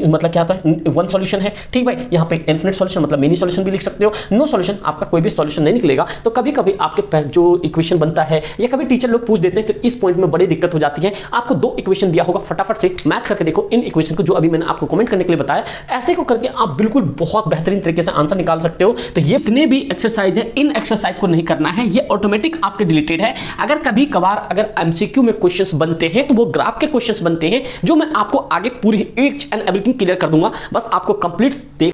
मतलब क्या होता है, वन सॉल्यूशन है, ठीक भाई। यहाँ पे इन्फिनिट सॉल्यूशन मतलब मिनी सॉल्यूशन भी लिख सकते हो। नो सॉल्यूशन, आपका कोई भी सॉल्यूशन नहीं निकलेगा। तो कभी कभी आपके जो इक्वेशन बनता है या कभी टीचर लोग पूछ देते हैं तो इस पॉइंट में बड़ी दिक्कत हो जाती है। आपको 2 इक्वेशन दिया होगा, फटाफट से मैच करके देखो इन इक्वेशन को, जो अभी मैंने आपको कमेंट करने के लिए बताया। ऐसे को करके आप बिल्कुल बहुत बेहतरीन तरीके से आंसर निकाल सकते हो। तो ये इतने भी एक्सरसाइज है, इन एक्सरसाइज को नहीं करना है, ये ऑटोमेटिक आपके डिलीटेड है। अगर कभी कभार अगर एमसीक्यू में क्वेश्चंस बनते हैं तो वो ग्राफ के क्वेश्चंस बनते हैं, जो मैं आपको आगे पूरी ईच एंड एवरीथिंग क्लियर कर दूंगा। बस आपको कंप्लीट देख।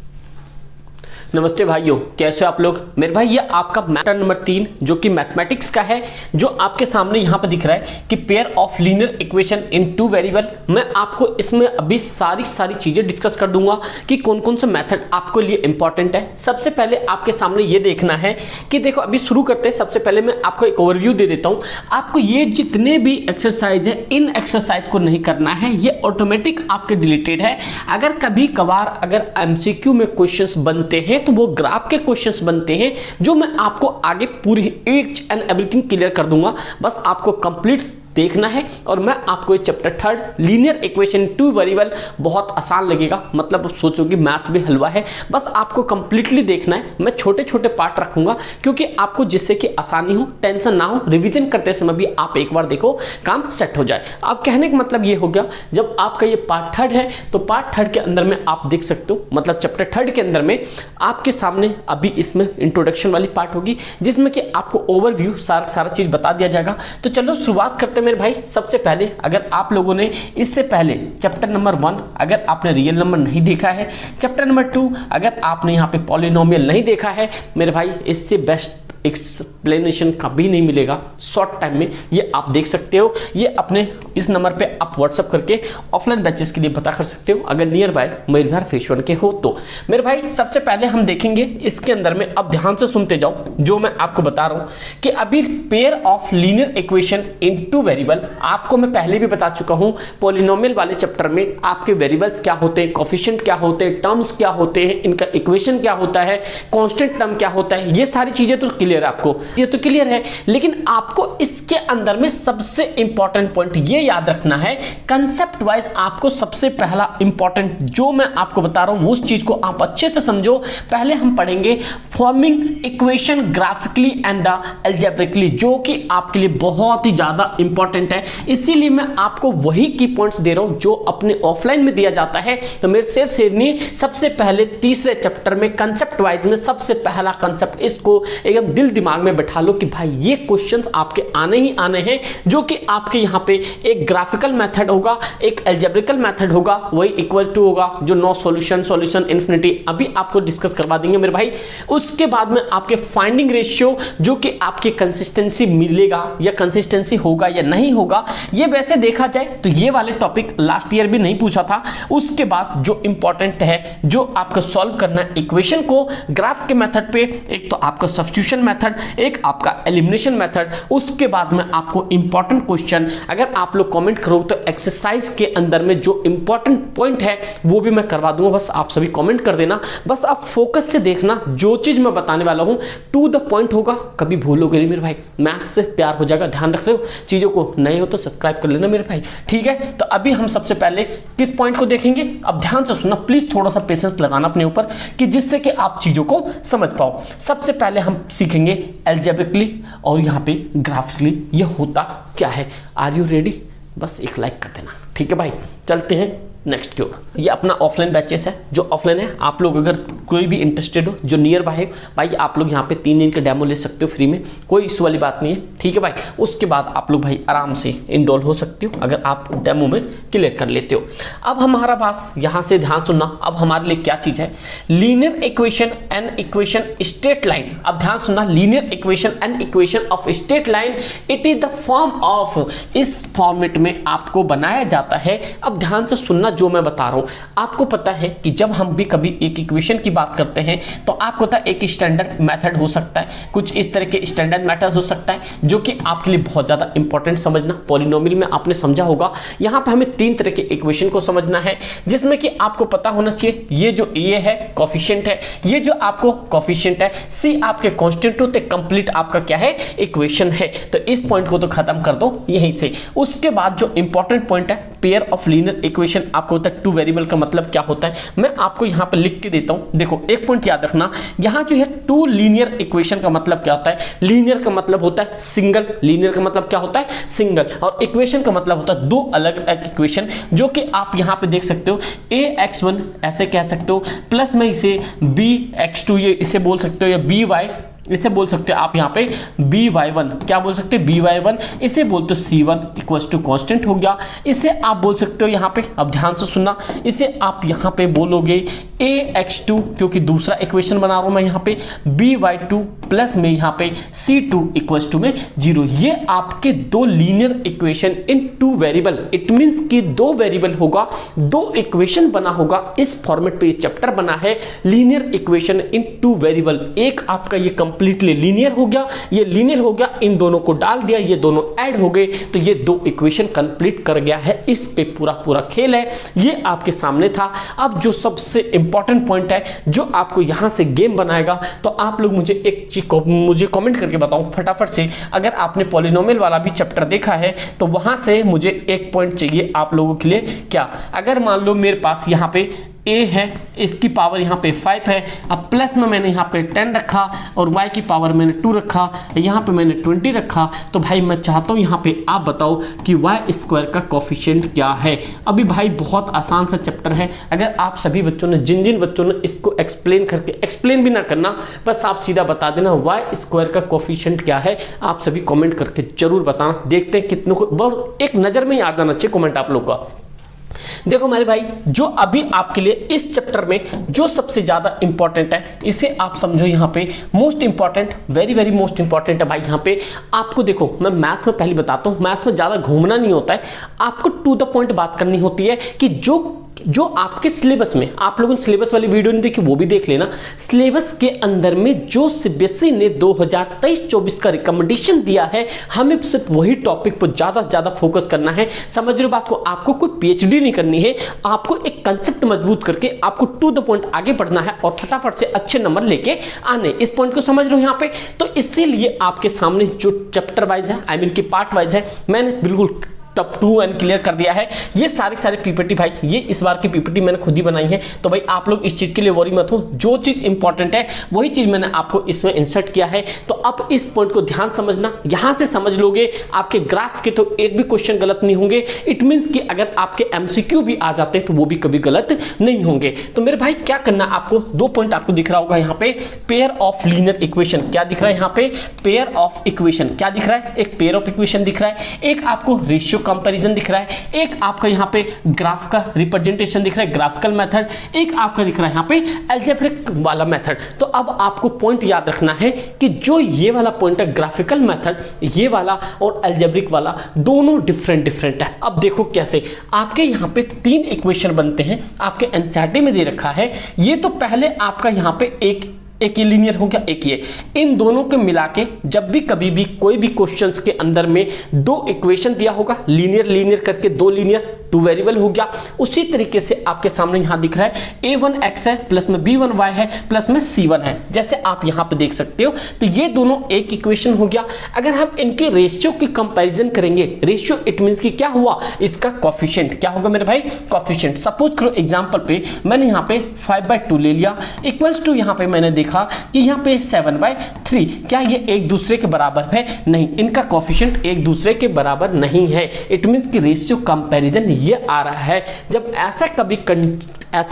नमस्ते भाइयों, कैसे हो आप लोग। मेरे भाई ये आपका मैटर नंबर 3 जो कि मैथमेटिक्स का है, जो आपके सामने यहाँ पे दिख रहा है कि pair of linear equation in 2 variable. मैं आपको इसमें अभी सारी चीजें डिस्कस कर दूंगा कि कौन कौन से मेथड आपके लिए इंपॉर्टेंट है। सबसे पहले आपके सामने ये देखना है कि देखो, अभी शुरू करते हैं। सबसे पहले मैं आपको एक ओवरव्यू दे देता हूँ। आपको ये जितने भी एक्सरसाइज है, इन एक्सरसाइज को नहीं करना है, ये ऑटोमेटिक आपके डिलीटेड है। अगर कभी कभार अगर एमसीक्यू में क्वेश्चंस बनते हैं तो वो ग्राफ के क्वेश्चंस बनते हैं, जो मैं आपको आगे पूरी ईच एंड एवरीथिंग क्लियर कर दूंगा। बस आपको कंप्लीट देखना है। और मैं आपको चैप्टर 3 लीनियर इक्वेशन 2 वेरिएबल बहुत आसान लगेगा, मतलब सोचोगे मैथ्स भी हलवा है। बस आपको कंप्लीटली देखना है। मैं छोटे छोटे पार्ट रखूंगा क्योंकि आपको जिससे कि आसानी हो, टेंशन ना हो, रिवीजन करते समय भी आप एक बार देखो, काम सेट हो जाए। अब कहने का मतलब ये हो गया, जब आपका ये पार्ट 3 है तो पार्ट 3 के अंदर में आप देख सकते हो, मतलब चैप्टर 3 के अंदर में आपके सामने अभी इसमें इंट्रोडक्शन वाली पार्ट होगी, जिसमें कि आपको ओवरव्यू सारा चीज बता दिया जाएगा। तो चलो शुरुआत करते हैं मेरे भाई। सबसे पहले अगर आप लोगों ने इससे पहले चैप्टर नंबर 1 अगर आपने रियल नंबर नहीं देखा है, चैप्टर नंबर 2 अगर आपने यहाँ पे पॉलिनोमियल नहीं देखा है, मेरे भाई इससे बेस्ट एक्सप्लेनेशन कभी नहीं मिलेगा शॉर्ट टाइम में। ये आप देख सकते हो, ये अपने इस नंबर पे आप व्हाट्सअप करके ऑफलाइन बैचेस के लिए पता कर सकते हो, अगर नियर बाय मयूरविहार फेज 1 के हो तो। मेरे भाई सबसे पहले हम देखेंगे इसके अंदर में, अब ध्यान से सुनते जाओ जो मैं आपको बता रहा हूं कि अभी pair of linear equation in 2 variable, आपको मैं पहले भी बता चुका हूं पॉलिनोमियल वाले चैप्टर में आपके वेरिएबल्स क्या होते हैं, कोफिशिएंट क्या होते हैं, टर्म्स क्या होते हैं, इनका इक्वेशन क्या होता है, कांस्टेंट टर्म क्या होता है, ये सारी चीजें तो क्लियर आपको, ये तो क्लियर है। लेकिन आपको इसके अंदर में सबसे इंपॉर्टेंट पॉइंट ये याद रखना है, कंसेप्ट वाइज आपको सबसे पहला इंपॉर्टेंट जो मैं आपको बता रहा हूं उस चीज को आप अच्छे से समझो। पहले हम पढ़ेंगे forming equation graphically and the algebraically, जो कि आपके लिए बहुत ही ज्यादा इंपॉर्टेंट है। इसीलिए मैं आपको वही की पॉइंट्स दे रहा हूं जो अपने ऑफलाइन में दिया जाता है। तो मेरे शेर शेरनी सबसे पहले तीसरे चैप्टर में कंसेप्ट वाइज में सबसे पहला कंसेप्ट, इसको एकदम दिल दिमाग में बैठा लो कि भाई ये क्वेश्चंस आपके आने ही आने हैं, जो कि आपके यहाँ पे एक ग्राफिकल मेथड होगा, एक अलजेब्रिकल मेथड होगा, वही इक्वल टू होगा, जो नो सॉल्यूशन, सॉल्यूशन, इन्फिनिटी, अभी आपको डिस्कस करवा देंगे मेरे भाई। उसके बाद में आपके फाइंडिंग रेशियो, जो कि आपकी कंसिस्टेंसी मिलेगा या कंसिस्टेंसी होगा या नहीं होगा, ये वैसे देखा जाए तो ये वाले टॉपिक लास्ट ईयर भी नहीं पूछा था। उसके बाद जो इंपॉर्टेंट है, जो आपको सॉल्व करना है इक्वेशन को ग्राफ के मेथड पे, एक तो आपका सब्स्टिट्यूशन मेथड, एक आपका एलिमिनेशन मेथड। उसके बाद में आपको इंपॉर्टेंट क्वेश्चन, अगर आप लोग कमेंट करो तो एक्सरसाइज के अंदर में जो इंपॉर्टेंट पॉइंट है वो भी मैं करवा दूंगा। बस आप सभी कमेंट कर देना, बस आप फोकस से देखना, जो चीज मैं बताने वाला हूं टू द पॉइंट होगा, कभी भूलोगे नहीं मेरे भाई। मैथ्स से प्यार हो जाएगा, ध्यान रख रहे हो चीजों को, नए हो तो सब्सक्राइब कर लेना मेरे भाई, ठीक है। तो अभी हम सबसे पहले किस पॉइंट को देखेंगे, अब ध्यान से सुनना प्लीज, थोड़ा सा पेशेंस लगाना अपने ऊपर, कि जिससे कि आप चीजों को समझ पाओ। सबसे पहले हम सीखेंगे अलजेब्रिकली और यहाँ पे ग्राफिकली ये होता क्या है। Are you ready? बस एक लाइक कर देना, ठीक है भाई। चलते हैं नेक्स्ट की ओर। ये अपना ऑफलाइन बैचेस है, जो ऑफलाइन है आप लोग अगर कोई भी इंटरेस्टेड हो, जो नियर बाय है भाई, आप लोग यहाँ पे 3 दिन का डेमो ले सकते हो फ्री में, कोई इशू वाली बात नहीं है, ठीक है भाई। उसके बाद आप लोग भाई आराम से इनरोल हो सकते हो अगर आप डेमो में क्लियर कर लेते हो। अब हमारा पास यहाँ से ध्यान सुनना, अब हमारे लिए क्या चीज है, linear equation and equation straight line. अब ध्यान सुनना, linear equation and equation of straight line, it is the form of, इस फॉर्मेट में आपको बनाया जाता है। अब ध्यान से सुनना जो मैं बता रहा हूं, आपको पता है कि जब हम भी कभी एक इक्वेशन की बात करते हैं तो आपको पता है एक स्टैंडर्ड मेथड हो सकता है, कुछ इस तरह के स्टैंडर्ड मेथड हो सकता है, जो कि आपके लिए बहुत ज्यादा इंपॉर्टेंट समझना। पॉलिनोमियल में आपने समझा होगा, यहां पर हमें 3 तरह के इक्वेशन को समझना है, जिसमें कि आपको पता होना चाहिए ये जो ए है कोफिशिएंट है, ये जो आपको कोफिशिएंट है, सी आपके कांस्टेंट होते, कंप्लीट आपका क्या है इक्वेशन है। तो इस पॉइंट को तो खत्म कर दो यहीं से। उसके बाद जो इंपॉर्टेंट पॉइंट है पेयर ऑफ लीनियर इक्वेशन आपको होता है टू वेरिएबल का मतलब क्या होता है, मैं आपको यहाँ पे लिख के देता हूँ। देखो एक पॉइंट याद रखना, यहाँ जो है टू लीनियर इक्वेशन का मतलब क्या होता है, लीनियर का मतलब होता है सिंगल, लीनियर का मतलब क्या होता है सिंगल, और इक्वेशन का मतलब होता है दो अलग अलग इक्वेशन, जो कि आप यहाँ पे देख सकते हो ax1 ऐसे कह सकते हो, प्लस में इसे bx2 ये इसे बोल सकते हो, या by इसे बोल सकते हो आप यहाँ पे by1, क्या बोल सकते हो by1, इसे बोलते हो c1 इक्वल्स टू कॉन्स्टेंट हो गया। इसे आप बोल सकते हो यहाँ पे, अब ध्यान से सुनना, इसे आप यहाँ पे बोलोगे ax2, क्योंकि दूसरा इक्वेशन बना रहा हूं मैं यहाँ पे, by2 प्लस में यहाँ पे c2 इक्वल्स टू में 0। ये आपके दो linear equation in two variable, it means कि दो वेरिएबल होगा, दो इक्वेशन बना होगा। इस फॉर्मेट पे ये चैप्टर बना है, linear equation in two variable. एक आपका ये कंप्लीटली लीनियर हो गया, ये लीनियर हो गया, इन दोनों को डाल दिया, ये दोनों ऐड हो गए, तो ये दो इक्वेशन कंप्लीट कर गया है। इस पे पूरा खेल है, ये आपके सामने था। अब जो सबसे इंपॉर्टेंट पॉइंट है, जो आपको यहां से गेम बनाएगा, तो आप लोग मुझे एक चीज को मुझे कमेंट करके बताओ फटाफट से, अगर आपने पॉलिनोमियल वाला भी चैप्टर देखा है तो वहां से मुझे एक पॉइंट चाहिए आप लोगों के लिए। क्या, अगर मान लो मेरे पास यहाँ पे a है, इसकी पावर यहाँ पे 5 है, अब प्लस में मैंने यहाँ पे 10 रखा और y की पावर मैंने 2 रखा, यहाँ पे मैंने 20 रखा, तो भाई मैं चाहता हूँ यहाँ पे आप बताओ कि y स्क्वायर का कोफिशिएंट क्या है। अभी भाई बहुत आसान सा चैप्टर है, अगर आप सभी बच्चों ने, जिन बच्चों ने इसको एक्सप्लेन करके, एक्सप्लेन भी ना करना, बस आप सीधा बता देना y स्क्वायर का कोफिशिएंट क्या है, आप सभी कमेंट करके जरूर बताना। देखते हैं कितनों को एक नजर में ही आ जाना चाहिए कमेंट आप लोग का। देखो मेरे भाई, जो अभी आपके लिए इस चैप्टर में जो सबसे ज्यादा इंपॉर्टेंट है, इसे आप समझो यहाँ पे most important, very most important है भाई। यहाँ पे आपको देखो, मैं मैथ्स में पहले बताता हूँ, मैथ्स में ज्यादा घूमना नहीं होता है, आपको टू द पॉइंट बात करनी होती है कि जो आपके सिलेबस में, आप लोगों ने सिलेबस वाली वीडियो नहीं देखी वो भी देख लेना, सिलेबस के अंदर में जो सीबीएसई ने 2023-24 का रिकमेंडेशन दिया है, हमें सिर्फ वही टॉपिक पर ज्यादा से ज्यादा फोकस करना है। समझ रहे हो बात को, आपको कोई पीएचडी नहीं करनी है, आपको एक कंसेप्ट मजबूत करके आपको टू द पॉइंट आगे बढ़ना है और फटाफट से अच्छे नंबर लेके आने। इस पॉइंट को समझ रहे हो यहाँ पे, तो इसीलिए आपके सामने जो चैप्टर वाइज है, आई मीन की पार्ट वाइज है, मैंने बिल्कुल टॉप 2 एंड क्लियर कर दिया है। ये सारे पीपीटी भाई, ये इस बार की पीपीटी मैंने खुद ही बनाई है, तो भाई आप लोग इस चीज के लिए वरी मत हो, जो चीज इंपॉर्टेंट है वही चीज मैंने आपको इसमें इंसर्ट किया है। तो अब इस पॉइंट को ध्यान समझना, यहां से समझ लोगे, आपके ग्राफ के तो एक भी क्वेश्चन गलत नहीं होंगे। इट मींस कि अगर आपके एमसीक्यू भी आ जाते हैं तो वो भी कभी गलत नहीं होंगे। तो मेरे भाई क्या करना, आपको दो पॉइंट आपको दिख रहा होगा यहाँ पे, पेयर ऑफ लीनियर इक्वेशन, क्या दिख रहा है यहाँ पे, पेयर ऑफ इक्वेशन, क्या दिख रहा है, एक पेयर ऑफ इक्वेशन दिख रहा है, एक आपको रेशियो कंपैरिजन दिख रहा है, एक आपका यहाँ पे ग्राफ का रिप्रेजेंटेशन दिख रहा है, ग्राफिकल मेथड, एक आपका दिख रहा है यहाँ पे अलजेब्रिक वाला मेथड। तो अब आपको पॉइंट याद रखना है कि जो ये वाला पॉइंट है ग्राफिकल मेथड, ये वाला और अलजेब्रिक वाला दोनों डिफरेंट है। अब देखो कैसे, आपके यहाँ पे 3 इक्वेशन बनते हैं, आपके एनसीईआरटी में दे रखा है। ये तो पहले आपका यहाँ पे एक ये लीनियर हो गया, एक ये, इन दोनों के मिला के जब भी कभी भी कोई भी क्वेश्चंस के अंदर में 2 इक्वेशन दिया होगा, लीनियर करके 2 लीनियर, 2 वेरिएबल हो गया। उसी तरीके से आपके सामने यहां दिख रहा है a1x है, प्लस में b1y है, प्लस में c1 है, जैसे आप यहां पे देख सकते हो। तो ये दोनों एक इक्वेशन हो गया। अगर हम इनके रेशियो की कंपैरिजन करेंगे, रेशियो इट मींस कि क्या हुआ, इसका कोफिशिएंट क्या होगा मेरे भाई, कोफिशिएंट। सपोज करो एग्जांपल पे मैंने यहां पे 5/2 ले लिया, इक्वल्स टू यहां पे मैंने देखा कि यहाँ पे 7/3, क्या ये एक दूसरे के बराबर है, नहीं, इनका कोफिशिएंट एक दूसरे के बराबर नहीं है। इट मींस कि रेशियो कंपैरिजन ये आ रहा है। जब ऐसा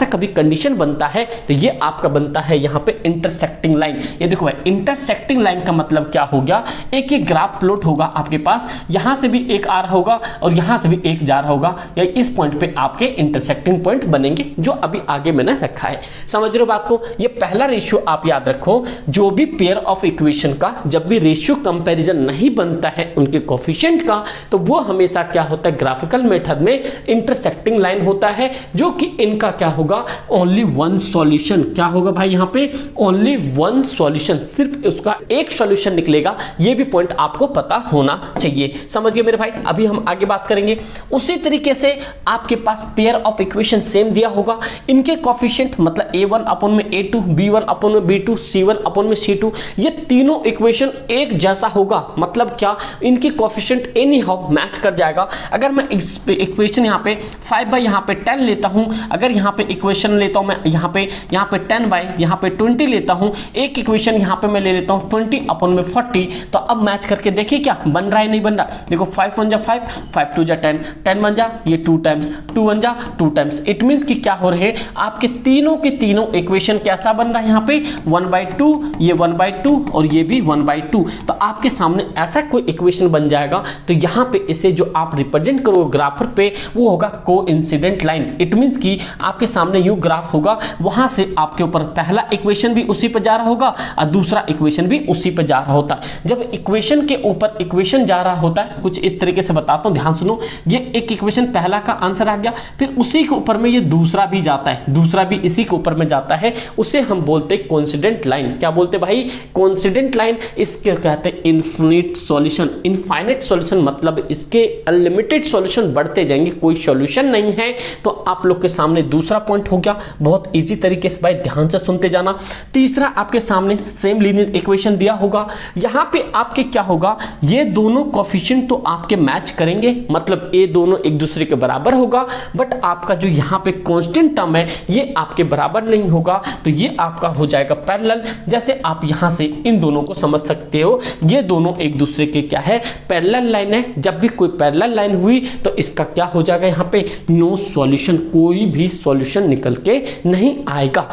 कभी कंडीशन बनता है तो ये आपका बनता है यहाँ पे इंटरसेक्टिंग लाइन। ये देखो भाई, इंटरसेक्टिंग लाइन का मतलब क्या हो गया, एक ये ग्राफ प्लॉट होगा आपके पास, यहां से भी एक आ रहा होगा और यहां से भी एक जा रहा होगा, या इस पॉइंट पे आपके इंटरसेक्टिंग पॉइंट बनेंगे, जो अभी आगे मैंने रखा है। समझ रहे हो बात को, ये पहला रेशियो आप याद रखो, जो भी पेयर ऑफ इक्वेशन का जब भी रेशियो कंपैरिजन नहीं बनता है उनके कोफिशिएंट का, तो वो हमेशा क्या होता है, ग्राफिकल मेथड में इंटरसेक्टिंग लाइन होता है, जो कि इनका क्या क्या होगा, ओनली वन सॉल्यूशन। क्या होगा भाई यहाँ पे, ओनली वन सॉल्यूशन, सिर्फ उसका एक सॉल्यूशन निकलेगा। ये भी पॉइंट आपको पता होना चाहिए। समझ गए मेरे भाई। अभी हम आगे बात करेंगे। उसी तरीके से आपके पास पेयर ऑफ इक्वेशन सेम दिया होगा, इनके कोफिशिएंट मतलब a1 अपॉन में a2, b1 अपॉन में b2, c1 अपॉन में c2, ये तीनों इक्वेशन एक जैसा होगा। मतलब क्या, इनकी कोफिशिएंट एनी हाउ मैच कर जाएगा। अगर मैं इक्वेशन यहाँ पे 5 बाई यहाँ पे 10 लेता हूँ, अगर यहाँ पे इक्वेशन लेता हूँ मैं यहाँ पे 10 बाई यहाँ पे 20 लेता हूँ, एक इक्वेशन यहाँ पे मैं ले लेता हूँ 20 अपॉन में 40, तो अब मैच करके देखिए क्या बन रहा है, नहीं बन रहा। देखो 5 1 जा 5, 5 2 जा 10, 10 1 जा ये 2 टाइम्स, 2 1 जा 2 टाइम्स। इट मीन्स कि क्या हो रहे हैं, आपके तीनों के तीनों इक्वेशन कैसा बन रहा है, यहाँ पे 1/2, ये 1/2 और ये भी 1/2। तो आपके सामने ऐसा कोई इक्वेशन बन जाएगा। तो यहाँ पे इसे जो आप रिप्रेजेंट करोगे ग्राफर पे, वो होगा कोइंसिडेंट लाइन। इट मीन्स कि आपके सामने यू ग्राफ होगा, वहां से आपके ऊपर पहला इक्वेशन भी उसी पे जा रहा होगा और दूसरा इक्वेशन भी उसी पे जा रहा होता है। जब इक्वेशन के ऊपर इक्वेशन जा रहा होता है, कुछ इस तरीके से बताता हूं, ध्यान सुनो। ये एक इक्वेशन पहला का आंसर आ गया, फिर उसी के ऊपर में ये दूसरा भी जाता है, दूसरा भी इसी के ऊपर में जाता है, उसे हम बोलते हैं कोइंसिडेंट लाइन। क्या बोलते भाई, कोइंसिडेंट लाइन। इसके कहते हैं इनफिनिट सॉल्यूशन। इनफाइनाइट सॉल्यूशन मतलब इसके अनलिमिटेड सॉल्यूशन बढ़ते जाएंगे, कोई सॉल्यूशन नहीं है। तो आप लोग के सामने दूसरा पॉइंट हो गया, बहुत इजी तरीके से भाई ध्यान से सुनते जाना। तीसरा आपके सामने सेम लीनियर इक्वेशन दिया होगा, यहां पे आपके क्या होगा, ये दोनों कोफिशिएंट तो आपके मैच करेंगे, मतलब ये दोनों एक दूसरे के बराबर होगा, बट आपका जो यहाँ पे कांस्टेंट टर्म है ये आपके बराबर नहीं होगा, तो ये आपका हो जाएगा पैरेलल। जैसे आप यहाँ से इन दोनों को समझ सकते हो, ये दोनों एक दूसरे के क्या है, पैरेलल लाइन है। जब भी कोई पैरेलल लाइन हुई तो इसका क्या हो जाएगा, यहाँ पे नो सॉल्यूशन, कोई भी सॉल्यूशन निकल के नहीं आएगा।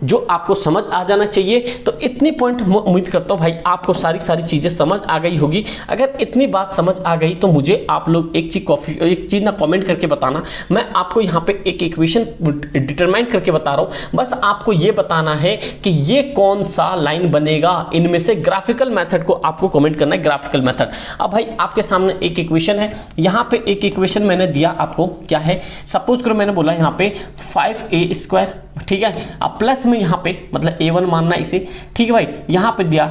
जो आपको समझ आ जाना चाहिए। तो इतनी पॉइंट उम्मीद करता हूँ भाई आपको सारी चीजें समझ आ गई होगी। अगर इतनी बात समझ आ गई तो मुझे आप लोग एक चीज ना कमेंट करके बताना। मैं आपको यहाँ पे एक इक्वेशन डिटरमाइन करके बता रहा हूँ, बस आपको ये बताना है कि ये कौन सा लाइन बनेगा। इनमें से ग्राफिकल मेथड को आपको कमेंट करना है, ग्राफिकल मेथड। अब भाई आपके सामने एक इक्वेशन है, यहाँ पे एक इक्वेशन मैंने दिया आपको, क्या है, सपोज करो मैंने बोला यहाँ पे 5a², ठीक है, अब प्लस में यहाँ पे मतलब a1 मानना इसे, ठीक है भाई, यहाँ पे दिया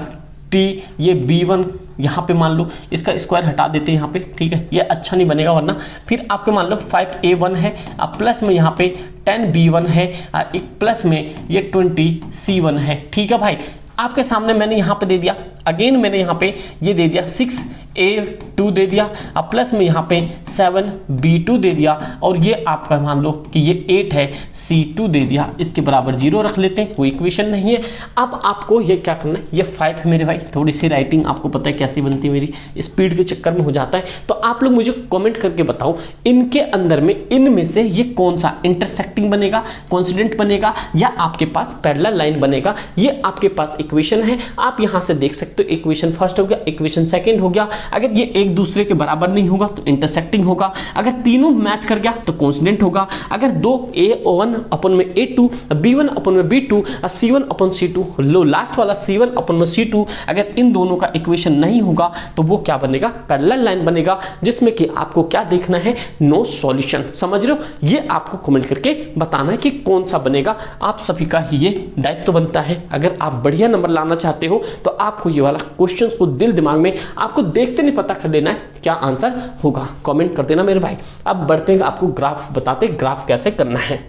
t, ये b1 यहाँ पे मान लो, इसका स्क्वायर हटा देते हैं यहाँ पे, ठीक है, ये अच्छा नहीं बनेगा वरना। फिर आपके मान लो 5a1 है, अब प्लस में यहाँ पे 10b1 है, एक प्लस में ये 20c1 है, ठीक है भाई। आपके सामने मैंने यहाँ पे दे दिया, अगेन मैंने यहाँ पे ये दे दिया 6a2 दे दिया, अब प्लस में यहाँ पे 7b2 दे दिया, और ये आपका मान लो कि ये 8 है, c2 दे दिया, इसके बराबर 0 रख लेते हैं, कोई इक्वेशन नहीं है। अब आपको ये क्या करना है, ये 5 मेरे भाई, थोड़ी सी राइटिंग आपको पता है कैसी बनती है, मेरी स्पीड के चक्कर में हो जाता है। तो आप लोग मुझे कमेंट करके बताओ, इनके अंदर में इनमें से ये कौन सा इंटरसेक्टिंग बनेगा, कोइंसिडेंट बनेगा, या आपके पास पैरेलल लाइन बनेगा। ये आपके पास इक्वेशन है, आप यहां से देख सकते हो, इक्वेशन फर्स्ट हो गया, इक्वेशन सेकंड हो गया। अगर ये एक दूसरे के बराबर नहीं होगा तो इंटरसेक्टिंग होगा, अगर तीनों मैच कर गया तो कोइंसिडेंट होगा, अगर दो a1 अपन में a2, b1 अपन में b2, c1 अपन c2, लो लास्ट वाला c1 अपन में c2, अगर इन दोनों का इक्वेशन नहीं होगा तो वो क्या बनेगा, पैरेलल लाइन बनेगा, जिसमें कि आपको क्या देखना है, नो सॉल्यूशन। समझ रहे हो, ये आपको कमेंट करके बताना है कि कौन सा बनेगा। आप सभी का ही ये दायित्व बनता है। अगर आप बढ़िया नंबर लाना चाहते हो तो आपको ये वाला क्वेश्चंस को दिल दिमाग में आपको देखते नहीं पता कर लेना है क्या आंसर होगा, कमेंट कर देना मेरे भाई। अब बढ़ते हैं, आपको ग्राफ बताते, ग्राफ कैसे करना है।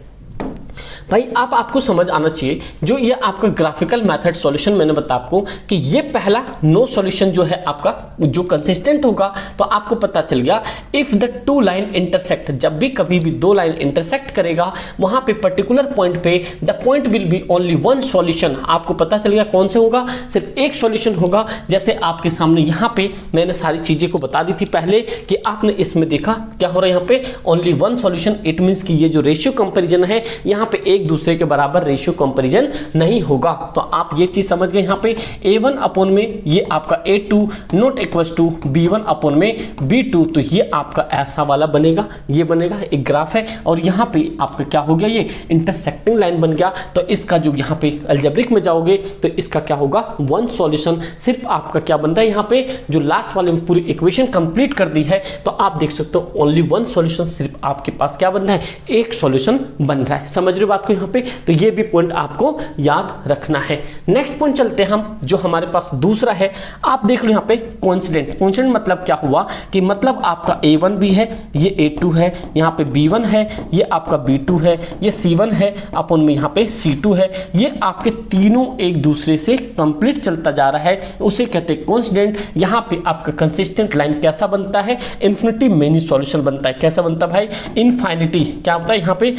भाई आपको समझ आना चाहिए, जो ये आपका ग्राफिकल मेथड सॉल्यूशन मैंने बताया आपको कि ये पहला नो सॉल्यूशन जो है आपका जो कंसिस्टेंट होगा, तो आपको पता चल गया if the two line intersect, जब भी कभी भी दो लाइन इंटरसेक्ट करेगा वहां पे पर्टिकुलर पॉइंट पे the point will be only one solution. आपको पता चल गया कौन से होगा, सिर्फ एक सॉल्यूशन होगा। जैसे आपके सामने यहाँ पे मैंने सारी चीजें को बता दी थी पहले कि आपने इसमें देखा क्या हो रहा है, यहाँ पे only one solution. It means कि ये जो रेशियो कंपेरिजन है, यहाँ पे एक दूसरे के बराबर रेशियो कंपैरिजन नहीं होगा। तो आप ये चीज समझ गए। यहाँ पे a1 अपॉन में ये आपका a2 not equals to b1 upon में b2, तो ये आपका ऐसा वाला बनेगा, ये बनेगा एक ग्राफ है। और यहाँ पे आपका क्या हो गया, ये इंटरसेक्टिंग लाइन बन गया। तो इसका जो यहाँ पे अलजेब्रिक में जाओगे तो इसका क्या होगा, वन सॉल्यूशन। सिर्फ आपका क्या बन रहा है यहाँ पे, जो लास्ट वाले में पूरी इक्वेशन कंप्लीट कर दी है, तो आप देख सकते हो ओनली वन सॉल्यूशन, सिर्फ आपके पास क्या बन रहा है, एक सॉल्यूशन बन रहा है। समझ रहे हो बात को यहाँ पे, तो ये भी पॉइंट आपको याद रखना है। नेक्स्ट पॉइंट चलते हैं हम, जो हमारे पास दूसरा है। आप देख लो यहाँ पे कोइंसिडेंट। कोइंसिडेंट मतलब क्या हुआ कि मतलब आपका a1 भी है, ये a2 है, यहाँ पे b1 है, ये आपका b2 है, ये c1 है, अपन में यहाँ पे c2 है। ये आपके तीनों एक दूसरे से कंप्लीट चलता जा रहा है, उसे कहते हैं कोइंसिडेंट। यहाँ पे आपका कंसिस्टेंट लाइन कैसा बनता है, इन्फिनिटी मेनी सॉल्यूशन बनता है। कैसा बनता है भाई, इनफाइनिटी। क्या होता है यहाँ पे,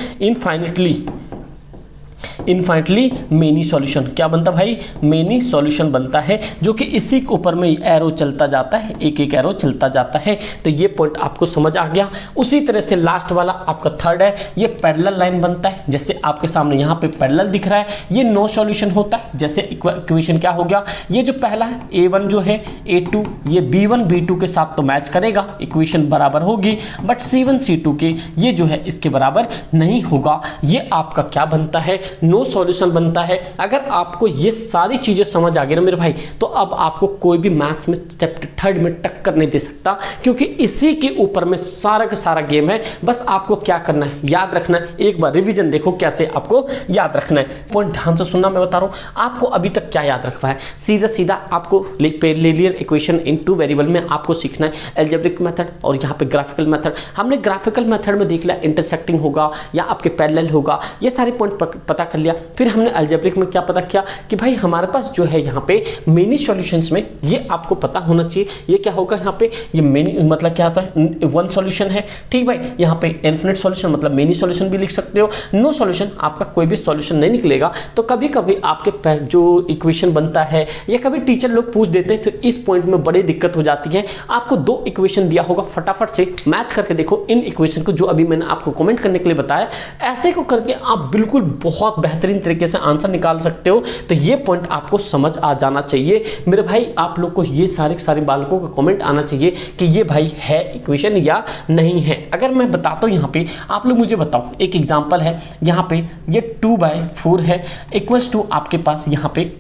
इनफाइनटली मेनी सॉल्यूशन। क्या बनता भाई, मेनी सॉल्यूशन बनता है, जो कि इसी के ऊपर में एरो चलता जाता है, एक एक एरो चलता जाता है। तो ये पॉइंट आपको समझ आ गया। उसी तरह से लास्ट वाला आपका थर्ड है, ये पैरेलल लाइन बनता है। जैसे आपके सामने यहाँ पे पैरेलल दिख रहा है, ये नो सॉल्यूशन होता है। जैसे इक्वेशन क्या हो गया, ये जो पहला है a1 जो है a2, ये b1 b2 के साथ तो मैच करेगा, इक्वेशन बराबर होगी, बट c1 c2 के ये जो है इसके बराबर नहीं होगा। ये आपका क्या बनता है, नो सॉल्यूशन बनता है। अगर आपको ये सारी चीजें समझ आ गई ना मेरे भाई, तो अब आपको कोई भी मैथ्स में चैप्टर थर्ड में टक्कर नहीं दे सकता, क्योंकि इसी के ऊपर में सारा का सारा गेम है। बस आपको क्या करना है, याद रखना है। एक बार रिवीजन देखो कैसे आपको याद रखना है। पॉइंट ध्यान से सुनना, मैं बता रहा हूं आपको अभी तक क्या याद रखना है। सीधा सीधा आपको linear equation in two variable में आपको सीखना है अलजेब्रिक मेथड और यहाँ पे ग्राफिकल मेथड। हमने ग्राफिकल मेथड में देख लिया, इंटरसेक्टिंग होगा या आपके पैरेलल होगा, ये सारे पॉइंट पता कर लिया। फिर हमने अलजेब्रिक में क्या पता किया कि भाई हमारे पास जो है यहाँ पे मेनी सॉल्यूशंस में ये आपको पता होना चाहिए। ये क्या होगा यहाँ पे, ये मेनी मतलब क्या होता है, वन सॉल्यूशन है। ठीक भाई, यहाँ पे इनफिनिट सॉल्यूशन मतलब मेनी सॉल्यूशन भी लिख सकते हो। नो सॉल्यूशन आपका कोई भी सॉल्यूशन नहीं निकलेगा। तो कभी कभी आपके जो इक्वेशन बनता है या कभी टीचर लोग पूछ देते हैं, तो इस पॉइंट में बड़ी दिक्कत हो जाती है। आपको दो इक्वेशन दिया होगा, फटाफट से मैच करके देखो इन इक्वेशन को, जो अभी मैंने आपको कमेंट करने के लिए बताया। ऐसे को करके आप बिल्कुल बहुत बेहतरीन तरीके से आंसर निकाल सकते हो। तो ये पॉइंट आपको समझ आ जाना चाहिए मेरे भाई। आप लोग को ये सारे बालकों का कमेंट आना चाहिए कि ये भाई है इक्वेशन या नहीं है। अगर मैं बताता हूं यहाँ पे, आप लोग मुझे बताओ। एक एग्जांपल है, यहाँ पे ये 2/4 है, इक्वल्स टू आपके पास यहाँ पे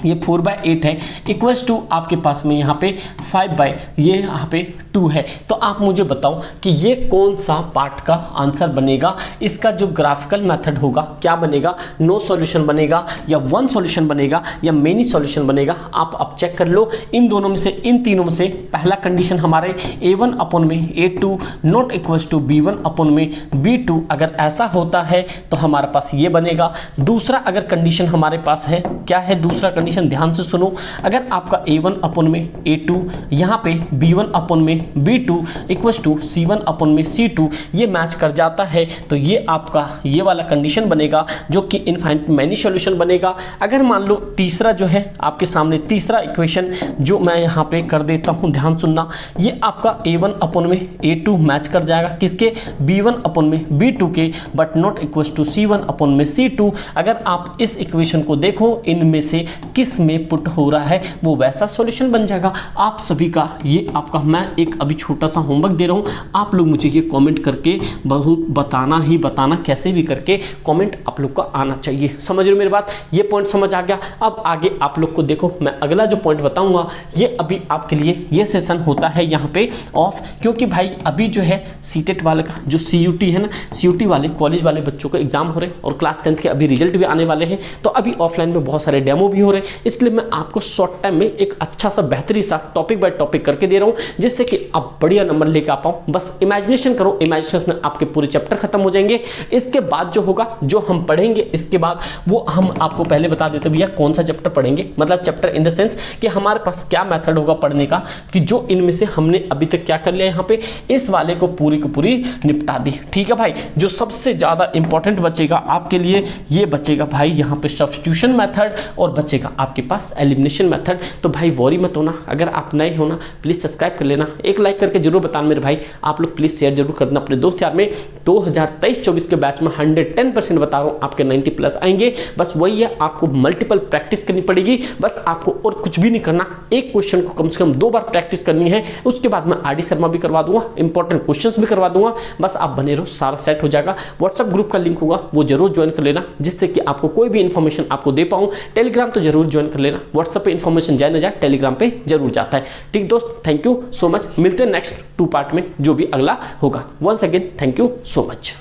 ये 4/8 है, इक्वल्स टू आपके पास में यहाँ पे 5/2 है। तो आप मुझे बताओ कि ये कौन सा पार्ट का आंसर बनेगा। इसका जो ग्राफिकल मेथड होगा क्या बनेगा, नो सॉल्यूशन बनेगा या वन सॉल्यूशन बनेगा या मेनी सॉल्यूशन बनेगा। आप अब चेक कर लो इन दोनों में से, इन तीनों में से। पहला कंडीशन हमारे a1 अपॉन में a2 not equals to b1 upon में b2, अगर ऐसा होता है तो हमारे पास ये बनेगा। दूसरा अगर कंडीशन हमारे पास है, क्या है दूसरा कंडीशन, ध्यान से सुनो। अगर आपका a1 अपॉन में a2, यहाँ पे b1 अपॉन में b2 equals to c1 upon में c2, ये मैच कर जाता है, तो ये आपका ये वाला कंडीशन बनेगा, जो कि इनफाइनाइट मैनी सॉल्यूशन बनेगा। अगर मान लो तीसरा जो है आपके सामने, तीसरा इक्वेशन जो मैं यहाँ पे कर देता हूँ, ध्यान सुनना। ये आपका a1 अपॉन में a2 मैच कर जाएगा किसके, b1 अपॉन में b2 के, but not equals to c1 upon में c2। अगर आप इस इक्वेशन को देखो, इनमें से किस में पुट हो रहा है, वो वैसा सॉल्यूशन बन जाएगा। आप सभी का ये आपका मैं एक अभी छोटा सा होमवर्क दे रहा हूँ, आप लोग मुझे ये कमेंट करके बहुत बताना कैसे भी करके कमेंट आप लोग का आना चाहिए। समझ रहे हो मेरी बात, ये पॉइंट समझ आ गया। अब आगे आप लोग को देखो, मैं अगला जो पॉइंट बताऊंगा, ये अभी आपके लिए ये सेशन होता है यहाँ पे ऑफ, क्योंकि भाई अभी जो है सीटेट वाले का जो CUT है ना, CUT वाले कॉलेज वाले बच्चों को एग्जाम हो रहे हैं और क्लास 10th के अभी रिजल्ट भी आने वाले हैं। तो अभी ऑफलाइन में बहुत सारे डेमो भी हो रहे हैं, इसलिए मैं आपको शॉर्ट टाइम में एक अच्छा सा बेहतरीन सा टॉपिक बाय टॉपिक करके दे रहा हूं, जिससे कि आप बढ़िया नंबर लेके आ पाओ। बस इमेजिनेशन करो, इमेजिनेशन में आपके पूरे चैप्टर खत्म हो जाएंगे। इसके बाद जो होगा, जो हम पढ़ेंगे इसके बाद, वो हम आपको पहले बता देते भैया कौन सा चैप्टर पढ़ेंगे। मतलब चैप्टर इन द सेंस कि हमारे पास क्या मेथड होगा पढ़ने का, कि जो इनमें से हमने अभी तक क्या कर लिया यहाँ पे, इस वाले को पूरी की पूरी निपटा दी। ठीक है भाई, जो सबसे ज्यादा इंपॉर्टेंट बचेगा आपके लिए, ये बचेगा भाई यहाँ पे सब्स्टिट्यूशन मेथड और बचेगा आपके पास एलिमिनेशन मेथड। तो भाई वॉरी मत होना, अगर आप नए हो ना प्लीज सब्सक्राइब कर लेना। एक लाइक करके जरूर बताना मेरे भाई। आप लोग प्लीज शेयर जरूर करना अपने दोस्त यार में। 2023-24 के बैच में 110% बता रहा हूँ आपके 90 प्लस आएंगे। बस वही है, आपको मल्टीपल प्रैक्टिस करनी पड़ेगी, बस आपको और कुछ भी नहीं करना। एक क्वेश्चन को कम से कम 2 बार प्रैक्टिस करनी है, उसके बाद मैं आरडी शर्मा भी करवा दूंगा, इंपॉर्टेंट क्वेश्चंस भी करवा दूंगा। बस आप बने रहो, सारा सेट हो जाएगा। व्हाट्सएप ग्रुप का लिंक होगा, वो जरूर ज्वाइन कर लेना, जिससे कि आपको कोई भी इंफॉर्मेशन आपको दे पाऊं। टेलीग्राम तो जरूर ज्वाइन कर लेना, व्हाट्सएप पे इंफॉर्मेशन जाए ना जाए टेलीग्राम पे जरूर जाता है। ठीक दोस्त, थैंक यू सो मच। मिलते हैं नेक्स्ट 2 पार्ट में, जो भी अगला होगा। Once again thank you so much.